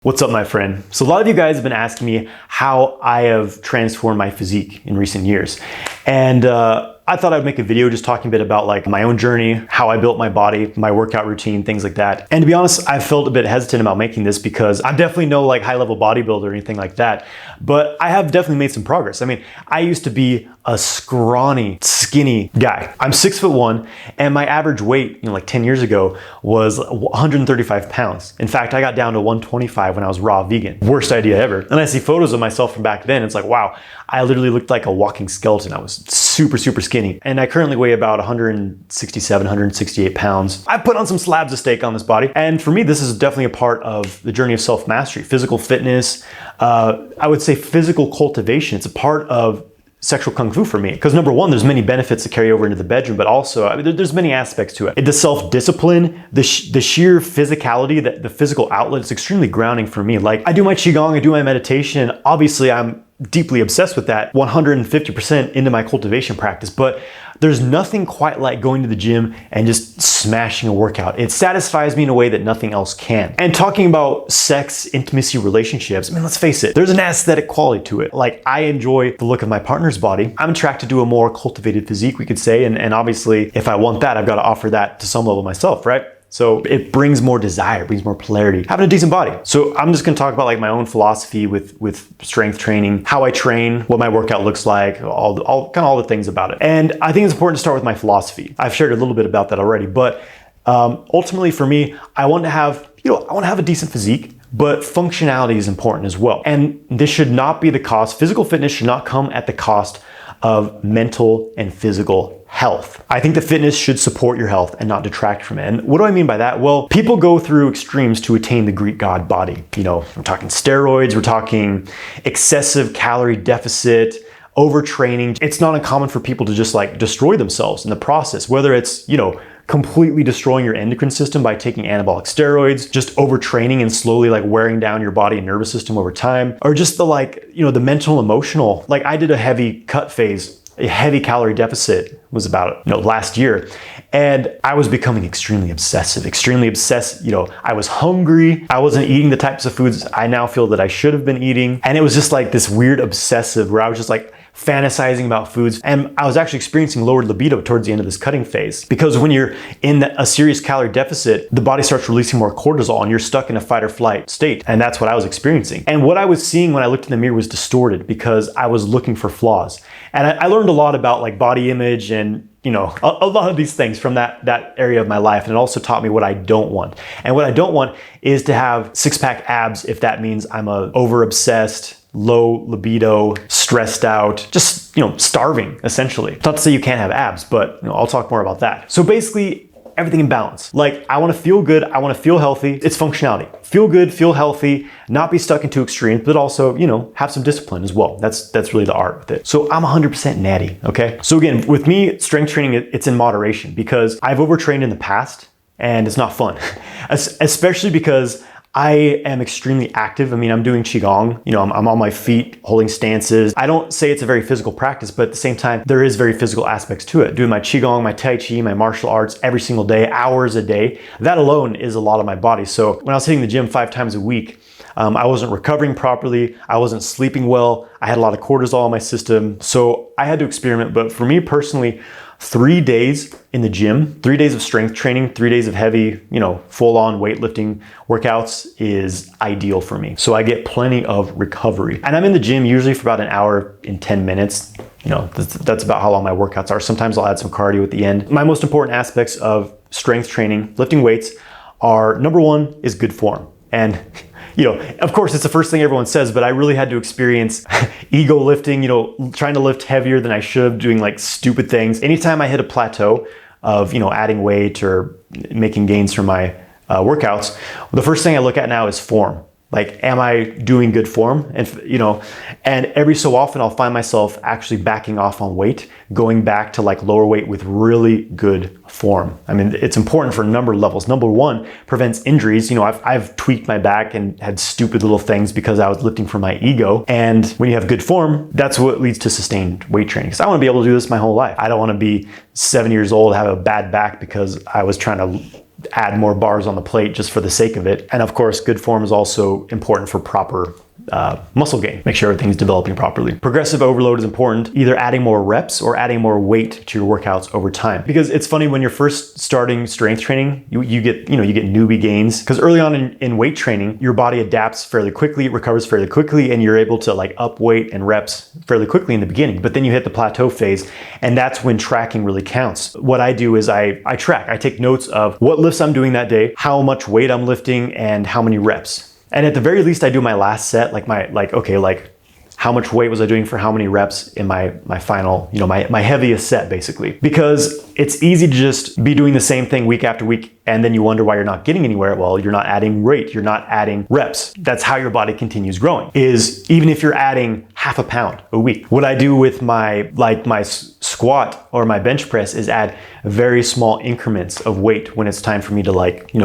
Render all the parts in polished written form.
What's up, my friend? So a lot of you guys have been asking me how I have transformed my physique in recent years. And I thought I'd make a video just talking a bit about like my own journey, how I built my body, my workout routine, things like that. And to be honest, I felt a bit hesitant about making this because I'm definitely no like high level bodybuilder or anything like that, but I have definitely made some progress. I mean, I used to be a scrawny, skinny guy. I'm 6'1", and my average weight, like 10 years ago was 135 pounds. In fact, I got down to 125 when I was raw vegan. Worst idea ever. And I see photos of myself from back then. It's like, wow, I literally looked like a walking skeleton. I was super skinny. And I currently weigh about 167, 168 pounds. I put on some slabs of steak on this body. And for me, this is definitely a part of the journey of self-mastery, physical fitness. I would say physical cultivation. It's a part of sexual kung fu for me. Because number one, there's many benefits that carry over into the bedroom, but also there's many aspects to it. The self-discipline, the sheer physicality, the physical outlet is extremely grounding for me. Like I do my Qigong, I do my meditation. Obviously I'm deeply obsessed with that, 150% into my cultivation practice, but there's nothing quite like going to the gym and just smashing a workout. It satisfies me in a way that nothing else can. And talking about sex, intimacy, relationships, I mean, let's face it, there's an aesthetic quality to it. Like I enjoy the look of my partner's body. I'm attracted to a more cultivated physique, we could say. And obviously, if I want that, I've got to offer that to some level myself, right? So it brings more desire, brings more polarity, having a decent body. So I'm just gonna talk about like my own philosophy with strength training, how I train, what my workout looks like, all the things about it. And I think it's important to start with my philosophy. I've shared a little bit about that already, but ultimately for me, I want to have a decent physique, but functionality is important as well. And this should not be the cost. Physical fitness should not come at the cost of mental and physical health. I think the fitness should support your health and not detract from it. And what do I mean by that? Well, people go through extremes to attain the Greek god body. We're talking steroids, we're talking excessive calorie deficit, overtraining. It's not uncommon for people to just like destroy themselves in the process, whether it's, completely destroying your endocrine system by taking anabolic steroids, just overtraining and slowly like wearing down your body and nervous system over time, or just the mental, emotional. Like I did a heavy cut phase, a heavy calorie deficit was about, last year. And I was becoming extremely obsessed. I was hungry. I wasn't eating the types of foods I now feel that I should have been eating. And it was just like this weird obsessive where I was just like fantasizing about foods. And I was actually experiencing lowered libido towards the end of this cutting phase. Because when you're in a serious calorie deficit, the body starts releasing more cortisol and you're stuck in a fight or flight state. And that's what I was experiencing. And what I was seeing when I looked in the mirror was distorted because I was looking for flaws. And I learned a lot about like body image and a lot of these things from that area of my life. And it also taught me what I don't want. And what I don't want is to have six-pack abs if that means I'm a over-obsessed, low libido, stressed out, just, starving, essentially. Not to say you can't have abs, but I'll talk more about that. So basically, everything in balance. Like I want to feel good, I want to feel healthy. It's functionality. Feel good, feel healthy, not be stuck in two extremes, but also, have some discipline as well. That's really the art with it. So I'm 100% natty, okay? So again, with me, strength training, it's in moderation because I've overtrained in the past and it's not fun, especially because I am extremely active. I mean, I'm doing Qigong, I'm on my feet holding stances. I don't say it's a very physical practice, but at the same time, there is very physical aspects to it. Doing my Qigong, my Tai Chi, my martial arts every single day, hours a day. That alone is a lot of my body. So when I was hitting the gym 5 times a week, I wasn't recovering properly. I wasn't sleeping well. I had a lot of cortisol in my system. So I had to experiment. But for me personally, 3 days in the gym, 3 days of strength training, 3 days of heavy, full-on weightlifting workouts is ideal for me. So I get plenty of recovery. And I'm in the gym usually for about an hour and 10 minutes. That's about how long my workouts are. Sometimes I'll add some cardio at the end. My most important aspects of strength training, lifting weights, are number one is good form. And of course, it's the first thing everyone says, but I really had to experience ego lifting, trying to lift heavier than I should, doing like stupid things. Anytime I hit a plateau of, adding weight or making gains from my workouts, the first thing I look at now is form. Like, am I doing good form? And, and every so often I'll find myself actually backing off on weight, going back to like lower weight with really good form. I mean, it's important for a number of levels. Number one, prevents injuries. I've tweaked my back and had stupid little things because I was lifting for my ego. And when you have good form, that's what leads to sustained weight training. Because I want to be able to do this my whole life. I don't want to be 7 years old, have a bad back because I was trying to add more bars on the plate just for the sake of it. And of course, good form is also important for proper muscle gain. Make sure everything's developing properly. Progressive overload is important, either adding more reps or adding more weight to your workouts over time. Because it's funny, when you're first starting strength training, you get newbie gains. Because early on in weight training, your body adapts fairly quickly, it recovers fairly quickly, and you're able to like up weight and reps fairly quickly in the beginning. But then you hit the plateau phase, and that's when tracking really counts. What I do is I track. I take notes of what lifts I'm doing that day, how much weight I'm lifting, and how many reps. And at the very least, I do my last set, how much weight was I doing for how many reps in my final, my heaviest set, basically. Because it's easy to just be doing the same thing week after week, and then you wonder why you're not getting anywhere. Well, you're not adding weight, you're not adding reps. That's how your body continues growing, is even if you're adding half a pound a week. What I do with my squat or my bench press is add very small increments of weight when it's time for me to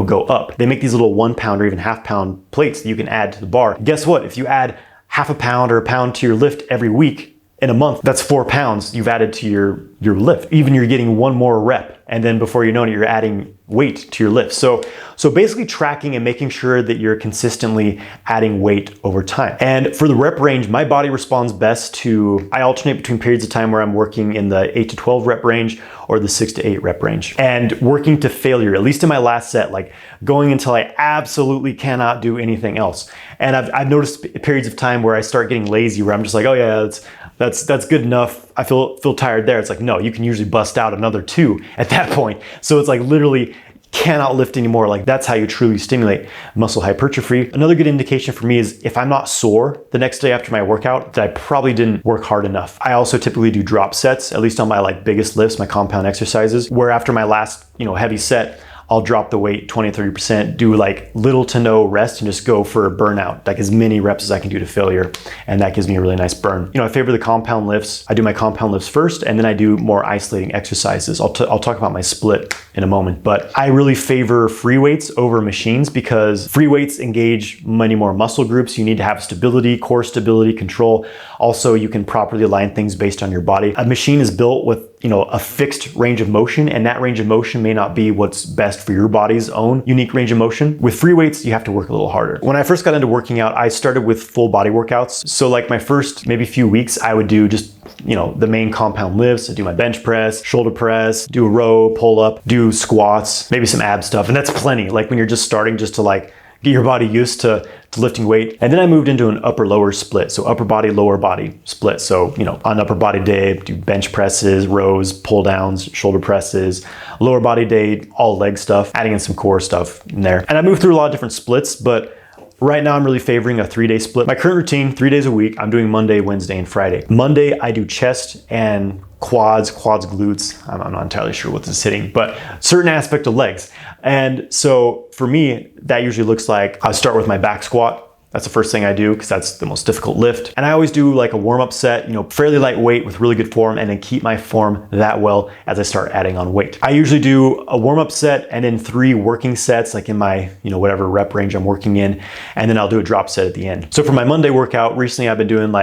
go up. They make these little 1 pound or even half pound plates that you can add to the bar. Guess what? If you add half a pound or a pound to your lift every week in a month, that's 4 pounds you've added to your lift. Even you're getting one more rep, and then before you know it, you're adding weight to your lift. So basically tracking and making sure that you're consistently adding weight over time. And for the rep range, my body responds best to, I alternate between periods of time where I'm working in the 8 to 12 rep range or the 6 to 8 rep range. And working to failure, at least in my last set, like going until I absolutely cannot do anything else. And I've noticed periods of time where I start getting lazy, where I'm just like, oh yeah, that's good enough. I feel tired there. It's like, no, you can usually bust out another 2 at that point. So it's like literally cannot lift anymore. Like that's how you truly stimulate muscle hypertrophy. Another good indication for me is if I'm not sore the next day after my workout, that I probably didn't work hard enough. I also typically do drop sets, at least on my biggest lifts, my compound exercises, where after my last, heavy set, I'll drop the weight 20 to 30%, do little to no rest, and just go for a burnout, as many reps as I can do to failure. And that gives me a really nice burn. I favor the compound lifts. I do my compound lifts first, and then I do more isolating exercises. I'll talk about my split in a moment, but I really favor free weights over machines because free weights engage many more muscle groups. You need to have stability, core stability, control. Also, you can properly align things based on your body. A machine is built with a fixed range of motion, and that range of motion may not be what's best for your body's own unique range of motion. With free weights, you have to work a little harder. When I first got into working out, I started with full body workouts. So my first maybe few weeks, I would do just the main compound lifts. I do my bench press, shoulder press, do a row, pull up, do squats, maybe some ab stuff. And that's plenty. When you're just starting, just to get your body used to lifting weight. And then I moved into an upper lower split. So upper body, lower body split. So, on upper body day, do bench presses, rows, pull downs, shoulder presses. Lower body day, all leg stuff, adding in some core stuff in there. And I moved through a lot of different splits, but right now I'm really favoring a 3-day split. My current routine, 3 days a week, I'm doing Monday, Wednesday, and Friday. Monday, I do chest and quads, glutes. I'm not entirely sure what this is hitting, but certain aspect of legs. And so for me, that usually looks like I start with my back squat. That's the first thing I do because that's the most difficult lift. And I always do a warm-up set, fairly lightweight with really good form, and then keep my form that well as I start adding on weight. I usually do a warm-up set and then 3 working sets, in my, whatever rep range I'm working in. And then I'll do a drop set at the end. So for my Monday workout, recently I've been doing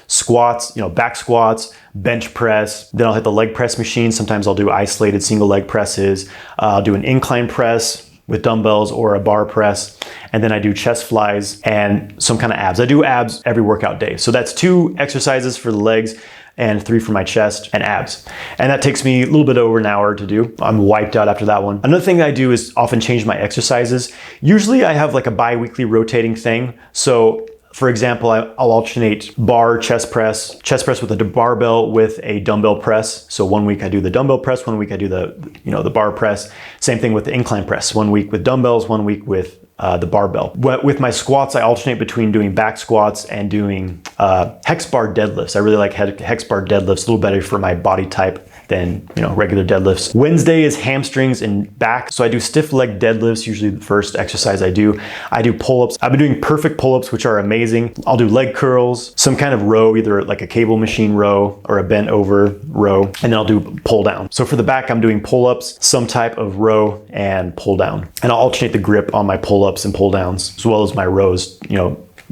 squats, back squats, bench press. Then I'll hit the leg press machine. Sometimes I'll do isolated single leg presses. I'll do an incline press with dumbbells or a bar press. And then I do chest flies and some kind of abs. I do abs every workout day. So that's 2 exercises for the legs and 3 for my chest and abs. And that takes me a little bit over an hour to do. I'm wiped out after that one. Another thing that I do is often change my exercises. Usually I have a bi-weekly rotating thing. So for example, I'll alternate bar chest press with a barbell with a dumbbell press. So 1 week I do the dumbbell press, 1 week I do the bar press. Same thing with the incline press. 1 week with dumbbells, 1 week with the barbell. With my squats, I alternate between doing back squats and doing hex bar deadlifts. I really like hex bar deadlifts, a little better for my body type than regular deadlifts. Wednesday is hamstrings and back. So I do stiff leg deadlifts, usually the first exercise I do. I do pull-ups. I've been doing perfect pull-ups, which are amazing. I'll do leg curls, some kind of row, either a cable machine row or a bent over row, and then I'll do pull down. So for the back, I'm doing pull-ups, some type of row and pull down. And I'll alternate the grip on my pull-ups and pull downs, as well as my rows,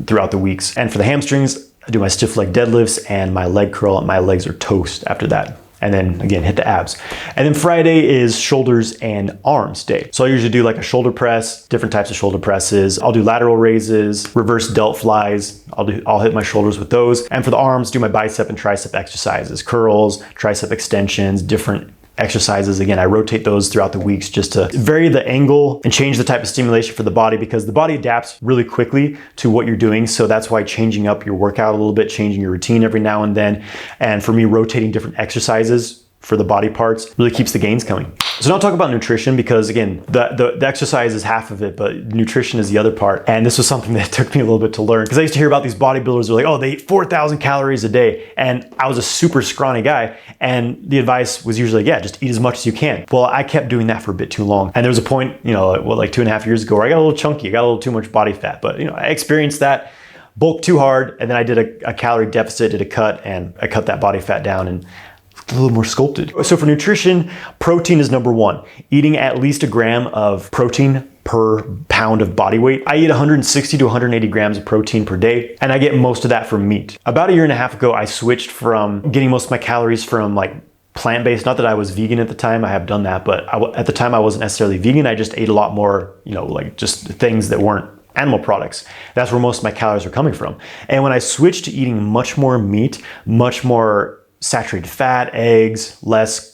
throughout the weeks. And for the hamstrings, I do my stiff leg deadlifts and my leg curl, and my legs are toast after that. and then again, hit the abs. And then Friday is shoulders and arms day. So I usually do like a shoulder press, different types of shoulder presses. I'll do lateral raises, reverse delt flies. I'll hit my shoulders with those. And for the arms, do my bicep and tricep exercises, curls, tricep extensions, different exercises. Again, I rotate those throughout the weeks just to vary the angle and change the type of stimulation for the body, because the body adapts really quickly to what you're doing. So that's why changing up your workout a little bit, changing your routine every now and then, and for me, rotating different exercises for the body parts really keeps the gains coming. So now I'll talk about nutrition, because again, the exercise is half of it, but nutrition is the other part. And this was something that took me a little bit to learn, because I used to hear about these bodybuilders who are like, oh, they eat 4,000 calories a day. And I was a super scrawny guy. And the advice was usually, yeah, just eat as much as you can. Well, I kept doing that for a bit too long. And there was a point, like 2.5 years ago, where I got a little chunky, I got a little too much body fat. But I experienced that, bulked too hard, and then I did a calorie deficit, did a cut, and I cut that body fat down and a little more sculpted. So for nutrition, protein is number one. Eating at least a gram of protein per pound of body weight. I eat 160 to 180 grams of protein per day, and I get most of that from meat. About 1.5 years ago, I switched from getting most of my calories from like plant-based. Not that I was vegan at the time, I have done that, but at the time I wasn't necessarily vegan. I just ate a lot more, like just things that weren't animal products. That's where most of my calories were coming from. And when I switched to eating much more meat, much more saturated fat, eggs, less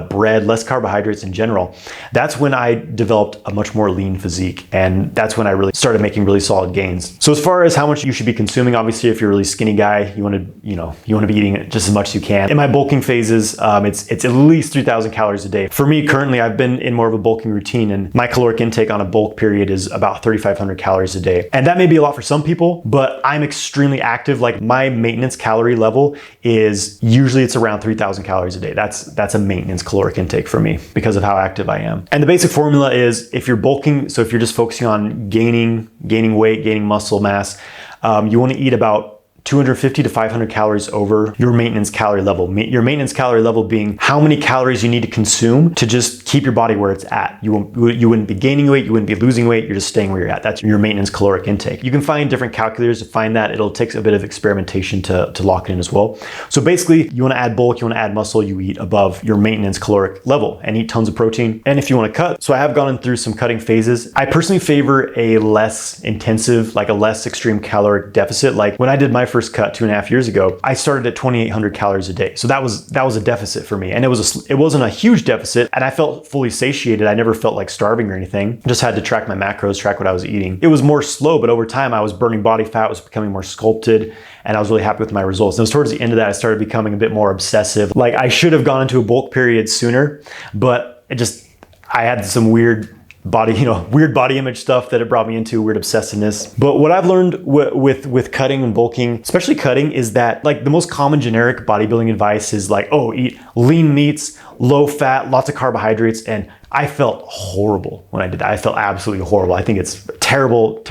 bread, less carbohydrates in general, that's when I developed a much more lean physique. And that's when I really started making really solid gains. So as far as how much you should be consuming, obviously if you're a really skinny guy, you want to be eating just as much as you can. In my bulking phases, it's at least 3,000 calories a day. For me currently, I've been in more of a bulking routine, and my caloric intake on a bulk period is about 3,500 calories a day. And that may be a lot for some people, but I'm extremely active. Like my maintenance calorie level is usually it's around 3,000 calories a day. That's a maintenance caloric intake for me because of how active I am. And the basic formula is, if you're bulking, so if you're just focusing on gaining weight, gaining muscle mass, you want to eat about 250 to 500 calories over your maintenance calorie level. Your maintenance calorie level being how many calories you need to consume to just keep your body where it's at. You wouldn't be gaining weight, you wouldn't be losing weight, you're just staying where you're at. That's your maintenance caloric intake. You can find different calculators to find that. It'll take a bit of experimentation to lock it in as well. So basically, you want to add bulk, you want to add muscle, you eat above your maintenance caloric level and eat tons of protein. And if you want to cut, so I have gone through some cutting phases. I personally favor a less intensive, like a less extreme caloric deficit. Like when I did my first cut 2.5 years ago, I started at 2,800 calories a day. So that was a deficit for me. And it wasn't a huge deficit, and I felt fully satiated. I never felt like starving or anything. Just had to track my macros, track what I was eating. It was more slow, but over time I was burning body fat, was becoming more sculpted, and I was really happy with my results. And it was towards the end of that I started becoming a bit more obsessive. Like I should have gone into a bulk period sooner, but I had some weird body image stuff that it brought me into, weird obsessiveness. But what I've learned with cutting and bulking, especially cutting, is that like the most common generic bodybuilding advice is like, oh, eat lean meats, low fat, lots of carbohydrates. And I felt horrible when I did that. I felt absolutely horrible. I think it's terrible,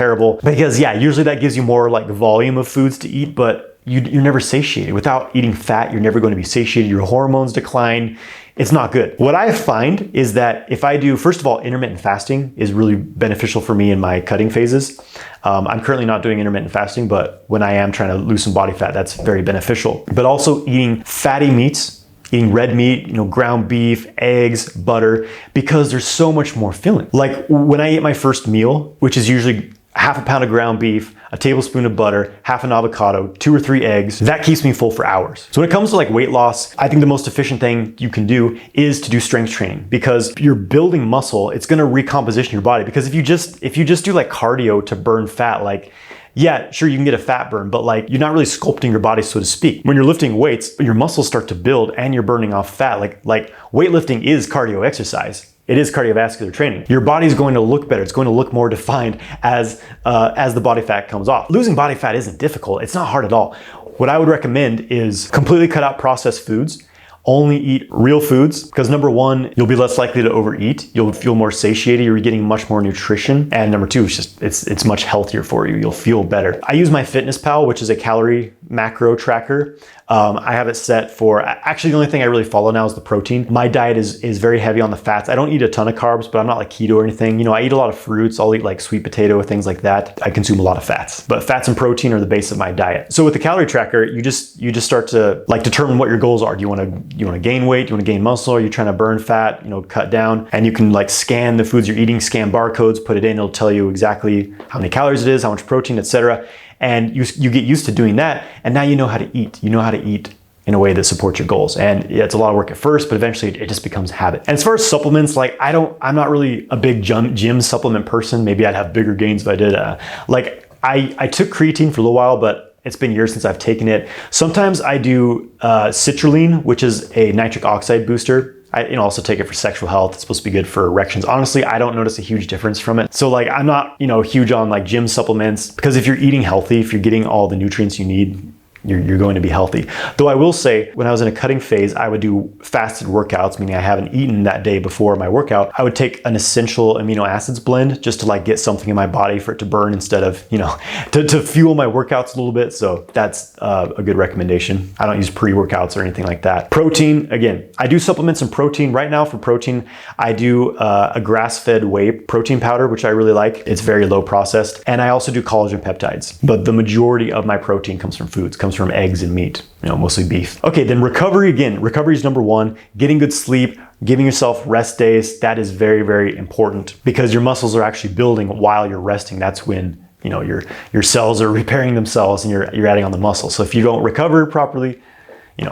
because yeah, usually that gives you more like volume of foods to eat, but you're never satiated. Without eating fat, you're never going to be satiated. Your hormones decline. It's not good. What I find is that if I do, first of all, intermittent fasting is really beneficial for me in my cutting phases. I'm currently not doing intermittent fasting, but when I am trying to lose some body fat, that's very beneficial. But also eating fatty meats, eating red meat, ground beef, eggs, butter, because there's so much more filling. Like when I eat my first meal, which is usually half a pound of ground beef, a tablespoon of butter, half an avocado, 2 or 3 eggs, that keeps me full for hours. So when it comes to like weight loss, I think the most efficient thing you can do is to do strength training, because you're building muscle. It's going to recomposition your body, because if you just do like cardio to burn fat, like, yeah, sure, you can get a fat burn, but like you're not really sculpting your body, so to speak. When you're lifting weights, your muscles start to build and you're burning off fat. Like weightlifting is cardio exercise. It is cardiovascular training. Your body's going to look better. It's going to look more defined as the body fat comes off. Losing body fat isn't difficult. It's not hard at all. What I would recommend is completely cut out processed foods. Only eat real foods, because number one, you'll be less likely to overeat. You'll feel more satiated. You're getting much more nutrition. And number two, it's much healthier for you. You'll feel better. I use my Fitness Pal, which is a calorie macro tracker. I have it set for, actually the only thing I really follow now is the protein. My diet is very heavy on the fats. I don't eat a ton of carbs, but I'm not like keto or anything. You know, I eat a lot of fruits. I'll eat like sweet potato, things like that. I consume a lot of fats, but fats and protein are the base of my diet. So with the calorie tracker, you just start to like determine what your goals are. Do you want to gain weight? Do you want to gain muscle? Are you trying to burn fat, you know, cut down? And you can like scan the foods you're eating, scan barcodes, put it in. It'll tell you exactly how many calories it is, how much protein, etc. And you get used to doing that. And now you know how to eat. You know how to eat in a way that supports your goals. And yeah, it's a lot of work at first, but eventually it just becomes habit. And as far as supplements, like I'm not really a big gym supplement person. Maybe I'd have bigger gains if I did. I took creatine for a little while, but it's been years since I've taken it. Sometimes I do citrulline, which is a nitric oxide booster. I also take it for sexual health. It's supposed to be good for erections. Honestly, I don't notice a huge difference from it. So like, I'm not, huge on like gym supplements, because if you're eating healthy, if you're getting all the nutrients you need, you're going to be healthy. Though I will say, when I was in a cutting phase, I would do fasted workouts, meaning I haven't eaten that day before my workout. I would take an essential amino acids blend just to like get something in my body for it to burn instead of, to fuel my workouts a little bit. So that's a good recommendation. I don't use pre-workouts or anything like that. Protein, again, I do supplements and protein. Right now for protein, I do a grass-fed whey protein powder, which I really like. It's very low processed. And I also do collagen peptides. But the majority of my protein comes from foods, comes from eggs and meat, mostly beef. Okay, then recovery again. Recovery is number one. Getting good sleep, giving yourself rest days. That is very, very important, because your muscles are actually building while you're resting. That's when your cells are repairing themselves and you're adding on the muscle. So if you don't recover properly,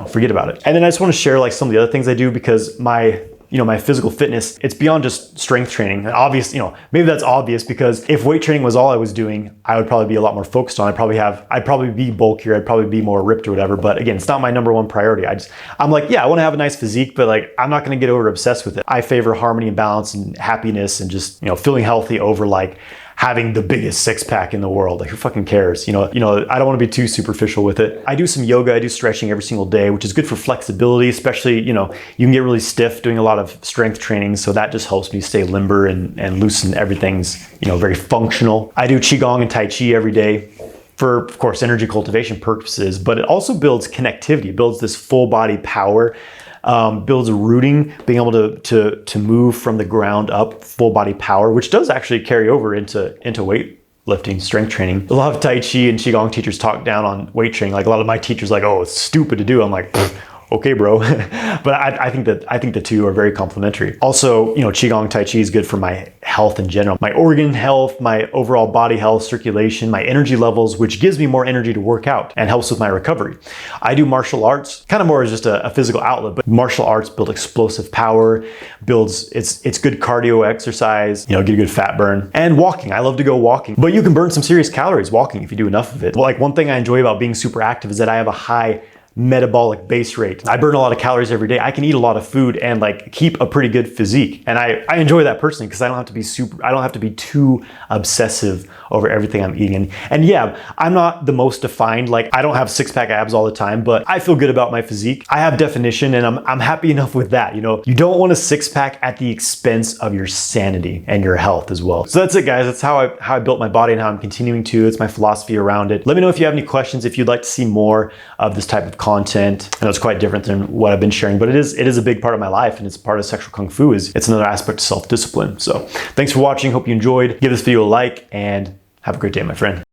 forget about it. And then I just want to share like some of the other things I do, because my physical fitness, it's beyond just strength training. Obvious, maybe that's obvious, because if weight training was all I was doing, I would probably be a lot more focused on. I'd probably be bulkier. I'd probably be more ripped or whatever. But again, it's not my number one priority. I'm like, yeah, I want to have a nice physique, but like, I'm not going to get over obsessed with it. I favor harmony and balance and happiness and just, feeling healthy over like having the biggest six pack in the world. Like, who fucking cares? I don't want to be too superficial with it. I do some yoga, I do stretching every single day, which is good for flexibility, especially, you can get really stiff doing a lot of strength training. So that just helps me stay limber and loosen. Everything's, very functional. I do Qigong and Tai Chi every day for, of course, energy cultivation purposes, but it also builds connectivity. It builds this full body power. Builds rooting, being able to move from the ground up, full body power, which does actually carry over into weightlifting, strength training. A lot of Tai Chi and Qigong teachers talk down on weight training. Like a lot of my teachers like, oh, it's stupid to do. I'm like, okay, bro. But I think the two are very complementary. Also, Qigong Tai Chi is good for my health in general. My organ health, my overall body health, circulation, my energy levels, which gives me more energy to work out and helps with my recovery. I do martial arts, kind of more as just a physical outlet, but martial arts build explosive power, it's good cardio exercise, get a good fat burn. And walking, I love to go walking, but you can burn some serious calories walking if you do enough of it. Like, one thing I enjoy about being super active is that I have a high metabolic base rate. I burn a lot of calories every day. I can eat a lot of food and like keep a pretty good physique. And I enjoy that personally, because I don't have to be too obsessive over everything I'm eating. And yeah, I'm not the most defined. Like, I don't have six-pack abs all the time, but I feel good about my physique. I have definition, and I'm happy enough with that. You don't want a six-pack at the expense of your sanity and your health as well. So that's it, guys. That's how I built my body and how I'm continuing to. It's my philosophy around it. Let me know if you have any questions, if you'd like to see more of this type of content. I know it's quite different than what I've been sharing, but it is a big part of my life, and it's part of sexual kung fu. It's another aspect of self-discipline. So thanks for watching. Hope you enjoyed. Give this video a like, and have a great day, my friend.